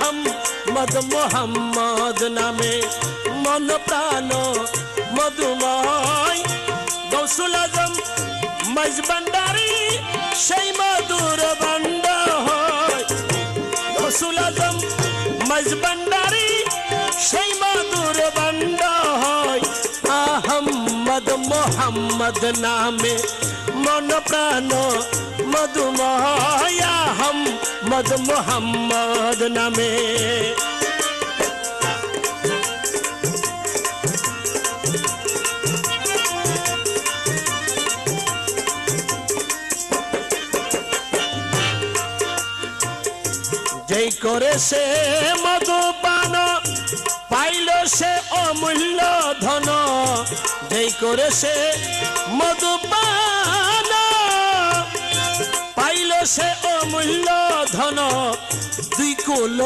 আহম্মদ মোহাম্মদ নামে মন প্রাণ মধুময় গৌসুল আজম মজবন্ডারি সেই মধুর বন্ড হয় গৌসুল আজম মজবন্ডারি সেই মধুর বন্ড হয় আহম্মদ মোহাম্মদ নামে মন প্রাণ মধুময় আহম্মদ মোহাম্মদ নামে যেই করে সে মধুপান পাইল সে অমূল্য ধন যেই করে সে মধুপান পাইল সে অমূল্য ধন দুই কুল